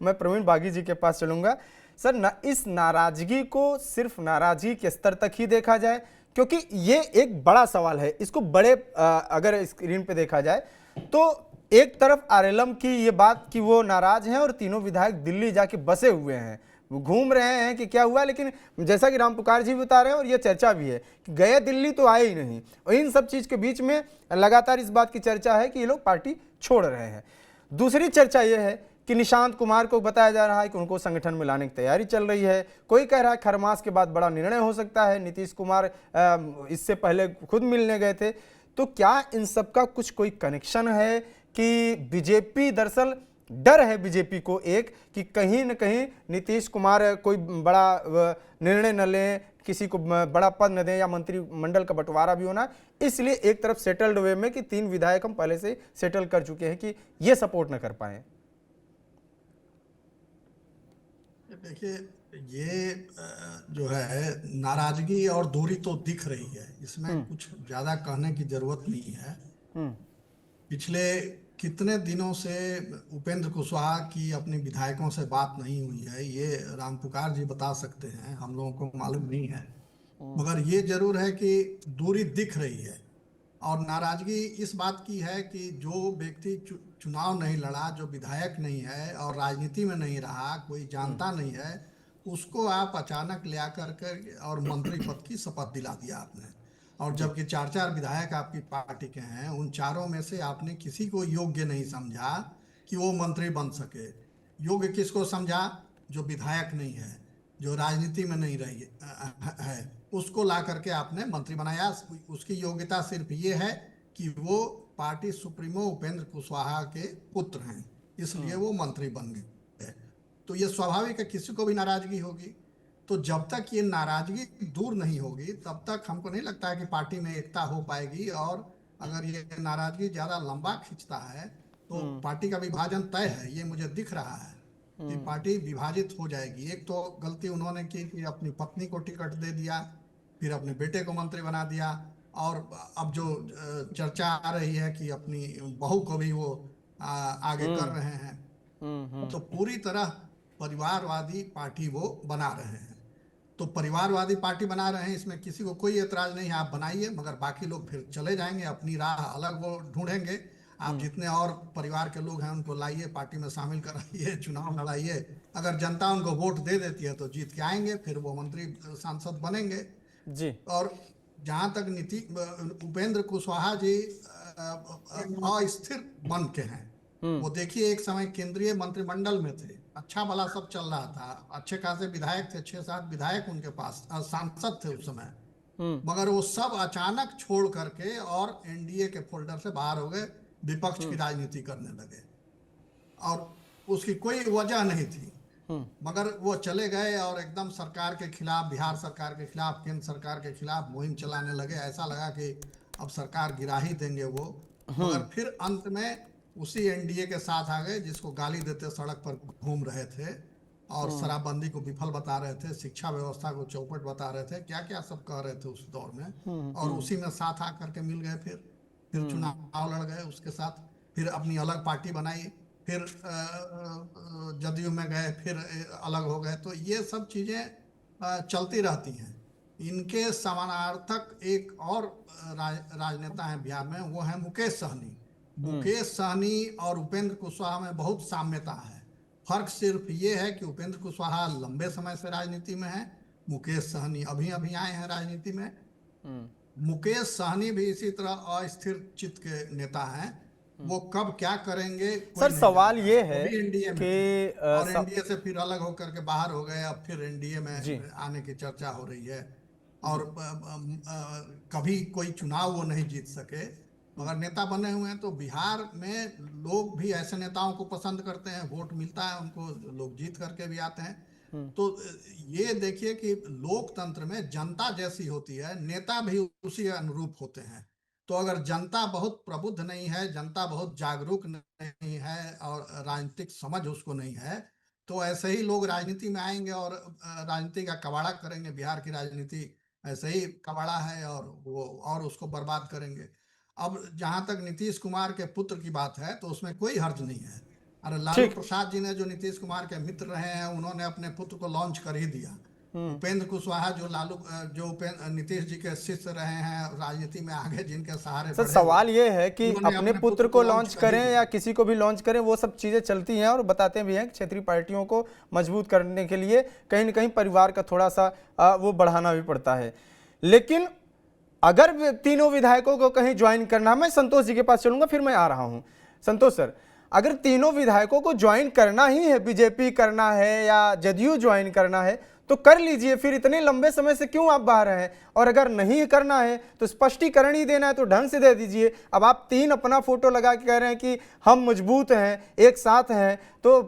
मैं प्रवीण बागी जी के पास चलूंगा। सर, इस नाराजगी को सिर्फ नाराजगी के स्तर तक ही देखा जाए, क्योंकि ये एक बड़ा सवाल है, इसको बड़े अगर स्क्रीन पे देखा जाए तो एक तरफ आरएलएम की ये बात कि वो नाराज हैं और तीनों विधायक दिल्ली जाके बसे हुए हैं, वो घूम रहे हैं कि क्या हुआ, लेकिन जैसा कि रामपुकार जी बता रहे हैं और ये चर्चा भी है कि गए दिल्ली तो आए ही नहीं, और इन सब चीज के बीच में लगातार इस बात की चर्चा है कि ये लोग पार्टी छोड़ रहे हैं। दूसरी चर्चा ये है कि निशांत कुमार को बताया जा रहा है कि उनको संगठन में लाने की तैयारी चल रही है। कोई कह रहा है खरमास के बाद बड़ा निर्णय हो सकता है, नीतीश कुमार इससे पहले खुद मिलने गए थे। तो क्या इन सब का कुछ कोई कनेक्शन है कि बीजेपी दरअसल डर है बीजेपी को एक कि कहीं न कहीं नीतीश कुमार कोई बड़ा निर्णय न लें, किसी को बड़ा पद न दें या मंत्रिमंडल का बंटवारा भी होना, इसलिए एक तरफ सेटल्ड वे में कि 3 विधायक हम पहले से सेटल कर चुके हैं कि ये सपोर्ट न कर पाए। देखिए, ये जो है नाराजगी और दूरी तो दिख रही है, इसमें कुछ ज्यादा कहने की जरूरत नहीं है। पिछले कितने दिनों से उपेंद्र कुशवाहा की अपने विधायकों से बात नहीं हुई है, ये रामपुकार जी बता सकते हैं, हम लोगों को मालूम नहीं है। मगर ये जरूर है कि दूरी दिख रही है। और नाराजगी इस बात की है कि जो व्यक्ति चुनाव नहीं लड़ा, जो विधायक नहीं है और राजनीति में नहीं रहा, कोई जानता नहीं है, उसको आप अचानक ले आकर के और मंत्री पद की शपथ दिला दिया आपने। और जबकि 4 विधायक आपकी पार्टी के हैं, उन चारों में से आपने किसी को योग्य नहीं समझा कि वो मंत्री बन सके। योग्य किसको समझा? जो विधायक नहीं है, जो राजनीति में नहीं रही है, उसको ला करके आपने मंत्री बनाया। उसकी योग्यता सिर्फ ये है कि वो पार्टी सुप्रीमो उपेंद्र कुशवाहा के पुत्र हैं, इसलिए वो मंत्री बन गए। तो ये स्वाभाविक है, किसी को भी नाराजगी होगी। तो जब तक ये नाराजगी दूर नहीं होगी तब तक हमको नहीं लगता है कि पार्टी में एकता हो पाएगी। और अगर ये नाराजगी ज्यादा लंबा खींचता है तो पार्टी का विभाजन तय है, ये मुझे दिख रहा है कि पार्टी विभाजित हो जाएगी। एक तो गलती उन्होंने की कि अपनी पत्नी को टिकट दे दिया, फिर अपने बेटे को मंत्री बना दिया, और अब जो चर्चा आ रही है कि अपनी बहू को भी वो आगे कर रहे हैं। तो पूरी तरह परिवारवादी पार्टी वो बना रहे हैं। तो परिवारवादी पार्टी बना रहे हैं, इसमें किसी को कोई एतराज नहीं है, आप बनाइए, मगर बाकी लोग फिर चले जाएंगे, अपनी राह अलग वो ढूंढेंगे। आप जितने और परिवार के लोग हैं उनको लाइए, पार्टी में शामिल कराइए, चुनाव लड़ाइए। अगर जनता उनको वोट दे देती है तो जीत के आएंगे, फिर वो मंत्री सांसद बनेंगे जी। और जहां तक उपेंद्र कुशवाहा जी अस्थिर मन के हैं। वो देखिए, एक समय केंद्रीय मंत्रिमंडल में थे, अच्छा भला सब चल रहा था, अच्छे खासे विधायक थे, 6-7 विधायक उनके पास, सांसद थे उस समय। मगर वो सब अचानक छोड़ करके और एनडीए के फोल्डर से बाहर हो गए, विपक्ष की राजनीति करने लगे। और उसकी कोई वजह नहीं थी, मगर वो चले गए और एकदम सरकार के खिलाफ, बिहार सरकार के खिलाफ, केंद्र सरकार के खिलाफ मुहिम चलाने लगे। ऐसा लगा कि अब सरकार गिरा ही देंगे वो। मगर फिर अंत में उसी एनडीए के साथ आ गए जिसको गाली देते सड़क पर घूम रहे थे और शराबबंदी को विफल बता रहे थे, शिक्षा व्यवस्था को चौपट बता रहे थे, क्या क्या सब कह रहे थे उस दौर में। और उसी में साथ आकर के मिल गए, फिर चुनाव लड़ गए उसके साथ, फिर अपनी अलग पार्टी बनाई, फिर जदयू में गए, फिर अलग हो गए। तो ये सब चीजें चलती रहती हैं। इनके समानार्थक एक और राजनेता हैं बिहार में, वो है मुकेश सहनी। मुकेश सहनी और उपेंद्र कुशवाहा में बहुत साम्यता है। फर्क सिर्फ ये है कि उपेंद्र कुशवाहा लंबे समय से राजनीति में है, मुकेश सहनी अभी अभी आए हैं राजनीति में। मुकेश सहनी भी इसी तरह अस्थिर चित्त के नेता हैं। वो कब क्या करेंगे कोई सर, नहीं सवाल जानता ये है। वो है भी एनडीए में थे कि और एनडीए से फिर अलग होकर के बाहर हो गए, अब फिर एनडीए जी में आने की चर्चा हो रही है। जी। और कभी कोई चुनाव वो नहीं जीत सके, मगर नेता बने हुए हैं। तो बिहार में लोग भी ऐसे नेताओं को पसंद करते हैं, वोट मिलता है उनको, लोग जीत करके भी आते हैं। तो ये देखिए कि लोकतंत्र में जनता जैसी होती है, नेता भी उसी अनुरूप होते हैं। तो अगर जनता बहुत प्रबुद्ध नहीं है, जनता बहुत जागरूक नहीं है और राजनीतिक समझ उसको नहीं है, तो ऐसे ही लोग राजनीति में आएंगे और राजनीति का कबाड़ा करेंगे। बिहार की राजनीति ऐसे ही कबाड़ा है और वो और उसको बर्बाद करेंगे। अब जहां तक नीतीश कुमार के पुत्र की बात है तो उसमें कोई हर्ज नहीं है। अरे लालू ठीक। प्रसाद जी ने जो नीतीश कुमार के मित्र रहे हैं, उन्होंने अपने पुत्र को लॉन्च कर ही दिया। उपेंद्र कुशवाहा जो उपेंद्र नीतीश जी के शिष्य रहे हैं, राजनीति में आगे जिनके सहारे सर बढ़े हुए, सवाल ये है कि उन्होंने अपने अपने पुत्र पुत्र को को लॉन्च लॉन्च कर ही करें या दिया। किसी को भी लॉन्च करें, वो सब चीज़ें चलती हैं और बताते भी हैं कि क्षेत्रीय पार्टियों को मजबूत करने के लिए कहीं ना कहीं परिवार का थोड़ा सा वो बढ़ाना भी पड़ता है। लेकिन अगर तीनों विधायकों को कहीं ज्वाइन करना, मैं संतोष जी के पास चलूंगा, फिर मैं आ रहा हूं। संतोष सर, अगर तीनों विधायकों को ज्वाइन करना ही है, बीजेपी करना है या जदयू ज्वाइन करना है, तो कर लीजिए, फिर इतने लंबे समय से क्यों आप बाहर हैं? और अगर नहीं करना है तो स्पष्टीकरण ही देना है तो ढंग से दे दीजिए। अब आप तीन अपना फोटो लगा के कह रहे हैं कि हम मजबूत हैं, एक साथ हैं, तो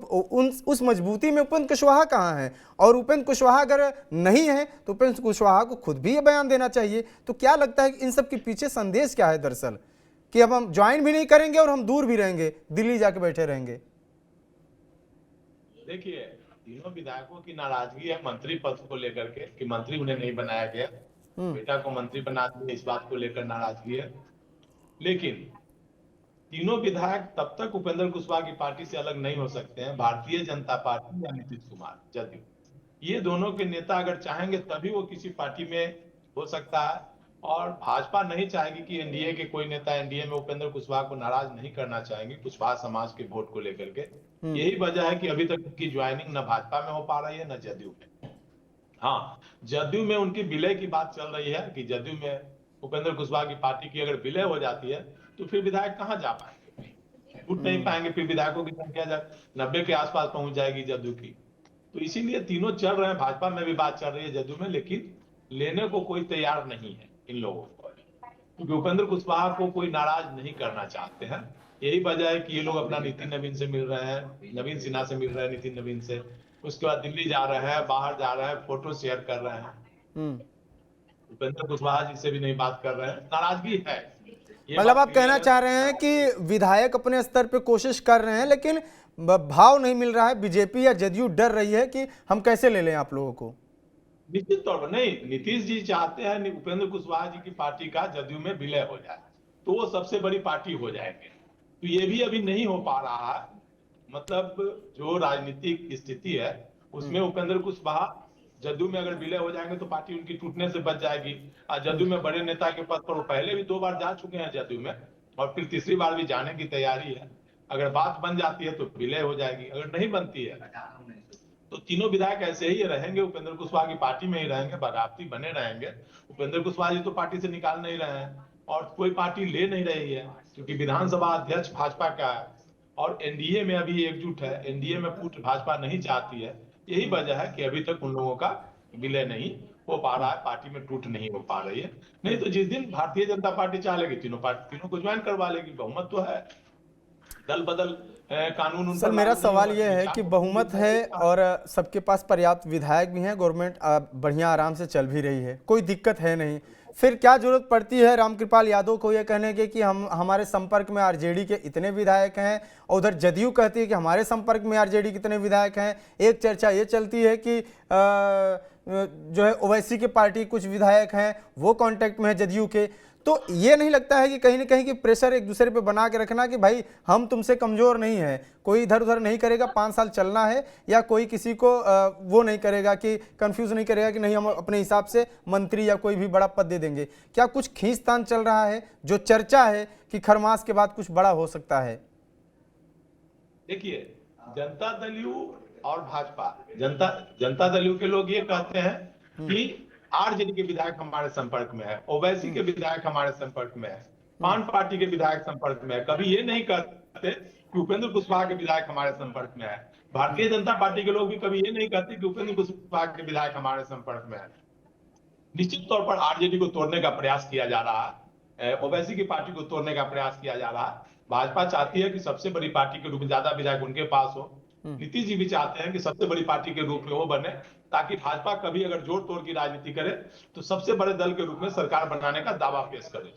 उस मजबूती में उपेंद्र कुशवाहा कहाँ हैं? और उपेंद्र कुशवाहा अगर नहीं है तो उपेंद्र कुशवाहा को खुद भी ये बयान देना चाहिए। तो क्या लगता है कि इन सब के पीछे संदेश क्या है दरअसल, कि अब हम ज्वाइन भी नहीं करेंगे और हम दूर भी रहेंगे, दिल्ली जाके बैठे रहेंगे? देखिए, तीनों विधायकों की नाराजगी है मंत्री पद को लेकर के कि मंत्री उन्हें नहीं बनाया गया, बेटा को मंत्री बना दिया, इस बात को लेकर नाराजगी है। लेकिन तीनों विधायक तब तक उपेंद्र कुशवाहा की पार्टी से अलग नहीं हो सकते हैं, भारतीय जनता पार्टी या नीतीश कुमार जदयू, ये दोनों के नेता अगर चाहेंगे तभी वो किसी पार्टी में हो सकता है। और भाजपा नहीं चाहेगी कि एनडीए के कोई नेता एनडीए में उपेंद्र कुशवाहा को नाराज नहीं करना चाहेंगे कुशवाहा समाज के वोट को लेकर के। यही वजह है कि अभी तक उनकी ज्वाइनिंग न भाजपा में हो पा रही है न जदयू में। हाँ, जदयू में उनकी विलय की बात चल रही है कि जदयू में उपेंद्र कुशवाहा की पार्टी की अगर विलय हो जाती है तो फिर विधायक कहाँ जा पाएंगे, उठ नहीं पाएंगे, फिर विधायकों की संख्या 90 के आसपास पहुंच जाएगी जदयू की। तो इसीलिए तीनों चल रहे हैं, भाजपा में भी बात चल रही है, जदयू में, लेकिन लेने को कोई तैयार नहीं है इन लोगों को, क्योंकि उपेंद्र कुशवाहा को कोई नाराज नहीं करना चाहते हैं। यही वजह है कि ये लोग अपना नितिन नवीन से मिल रहे हैं, नवीन सिन्हा से मिल रहे हैं, नितिन नवीन से, उसके बाद दिल्ली जा रहे हैं, बाहर जा रहे हैं, फोटो शेयर कर रहे हैं, उपेंद्र कुशवाहा जी से भी नहीं बात कर रहे हैं, नाराजगी है। मतलब आप कहना चाह रहे हैं कि विधायक अपने स्तर पे कोशिश कर रहे हैं लेकिन भाव नहीं मिल रहा है, बीजेपी या जदयू डर रही है कि हम कैसे ले लें आप लोगों को? निश्चित तौर पर नहीं, नीतीश जी चाहते हैं उपेंद्र कुशवाहा जी की पार्टी का जदयू में विलय हो जाए तो वो सबसे बड़ी पार्टी हो जाएंगे, तो ये भी अभी नहीं हो पा रहा है। मतलब जो राजनीतिक स्थिति है उसमें उपेंद्र कुशवाहा जदयू में अगर विलय हो जाएंगे तो पार्टी उनकी टूटने से बच जाएगी। और जदयू में बड़े नेता के पद पर वो पहले भी 2 बार जा चुके हैं जदयू में, और फिर तीसरी बार भी जाने की तैयारी है। अगर बात बन जाती है तो विलय हो जाएगी, अगर नहीं बनती है तो तीनों विधायक ऐसे ही रहेंगे, उपेंद्र कुशवाहा की पार्टी में ही रहेंगे, बराबती बने रहेंगे। उपेंद्र कुशवाहा जी तो पार्टी से निकाल नहीं रहे हैं और कोई पार्टी ले नहीं रही है, क्योंकि विधानसभा अध्यक्ष भाजपा का है और एनडीए में अभी एकजुट है, एनडीए में फूट भाजपा नहीं चाहती है। यही वजह है कि अभी तक उन लोगों का विलय नहीं हो पा रहा है, पार्टी में टूट नहीं हो पा रही है। नहीं तो जिस दिन भारतीय जनता पार्टी चाह लेगी तीनों को ज्वाइन करवा लेगी, बहुमत तो है, दल बदल कानून। सर मेरा सवाल यह है कि बहुमत है और सबके पास पर्याप्त विधायक भी हैं, गवर्नमेंट बढ़िया आराम से चल भी रही है, कोई दिक्कत है नहीं, फिर क्या जरूरत पड़ती है रामकृपाल यादव को यह कहने के कि हम हमारे संपर्क में आरजेडी के इतने विधायक हैं, और उधर जदयू कहती है कि हमारे संपर्क में आरजेडी कितने विधायक हैं। एक चर्चा ये चलती है कि जो है ओवैसी के पार्टी कुछ विधायक हैं वो कांटेक्ट में है जदयू के। तो ये नहीं लगता है कि कहीं ना कहीं की प्रेशर एक दूसरे पे बना के रखना कि भाई हम तुमसे कमजोर नहीं है, कोई इधर उधर नहीं करेगा, 5 साल चलना है, या कोई किसी को वो नहीं करेगा कि कंफ्यूज नहीं करेगा कि नहीं हम अपने हिसाब से मंत्री या कोई भी बड़ा पद दे देंगे? क्या कुछ खींचतान चल रहा है जो चर्चा है कि खरमास के बाद कुछ बड़ा हो सकता है? देखिए, जनता दल यू और भाजपा, जनता दल यू के लोग ये कहते हैं कि आरजेडी के विधायक हमारे संपर्क में है, ओवैसी के विधायक हमारे संपर्क में है, पान पार्टी के विधायक संपर्क में है। कभी ये नहीं कहते कि उपेंद्र कुशवाहा के विधायक हमारे संपर्क में है। भारतीय जनता पार्टी के लोग भी कभी ये नहीं कहते कि उपेंद्र कुशवाहा के विधायक हमारे संपर्क में है। निश्चित तौर पर आरजेडी को तोड़ने का प्रयास किया जा रहा है, ओवैसी की पार्टी को तोड़ने का प्रयास किया जा रहा है। भाजपा चाहती है कि सबसे बड़ी पार्टी के रूप में ज्यादा विधायक उनके पास हो। नीतीश जी भी चाहते हैं कि सबसे बड़ी पार्टी के रूप में वो बने, ताकि भाजपा कभी अगर जोड़ तोड़ की राजनीति करे तो सबसे बड़े दल के रूप में सरकार बनाने का दावा पेश करे।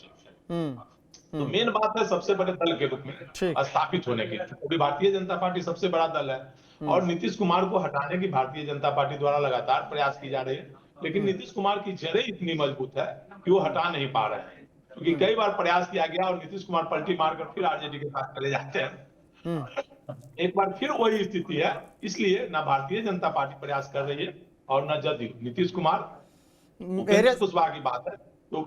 तो मेन बात है सबसे बड़े दल के रूप में स्थापित होने की। अभी भारतीय जनता पार्टी सबसे बड़ा दल है और नीतीश कुमार को हटाने की भारतीय जनता पार्टी द्वारा लगातार प्रयास की जा रही है, लेकिन नीतीश कुमार की जड़ें इतनी मजबूत है कि वो हटा नहीं पा रहे हैं, क्योंकि कई बार प्रयास किया गया और नीतीश कुमार पलटी मारकर फिर आरजेडी के पास चले जाते हैं। एक बार फिर वही स्थिति है। इसलिए ना भारतीय जनता पार्टी प्रयास कर रही है और ना जदयू। नीतीश कुमार, उपेंद्र मेरे कुशवाहा की बात है तो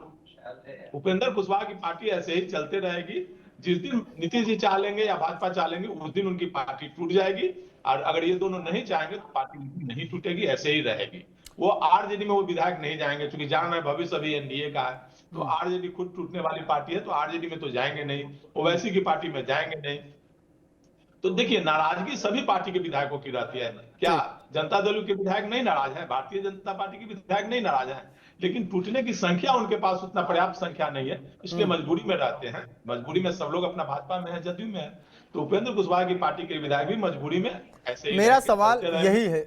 उपेंद्र कुशवाहा की पार्टी ऐसे ही चलते रहेगी। जिस दिन नीतीश जी चाहेंगे या भाजपा चाहेंगे उस दिन उनकी पार्टी टूट जाएगी, और अगर ये दोनों नहीं चाहेंगे तो पार्टी नहीं टूटेगी, ऐसे ही रहेगी। वो आरजेडी में वो विधायक नहीं जाएंगे, क्योंकि जान रहे भविष्य अभी एनडीए का है, तो आरजेडी खुद टूटने वाली पार्टी है, तो आरजेडी में तो जाएंगे नहीं, ओवैसी की पार्टी में जाएंगे नहीं। तो देखिए, नाराजगी सभी पार्टी के विधायकों की रहती है। क्या जनता दल के विधायक नहीं नाराज है? भारतीय जनता पार्टी के विधायक नहीं नाराज है, लेकिन टूटने की संख्या उनके पास उतना पर्याप्त संख्या नहीं है, इसलिए मजबूरी में रहते हैं। मजबूरी में सब लोग अपना भाजपा में है, जदयू में है, तो उपेंद्र कुशवाहा की पार्टी के विधायक भी मजबूरी में ऐसे ही मेरा सवाल यही है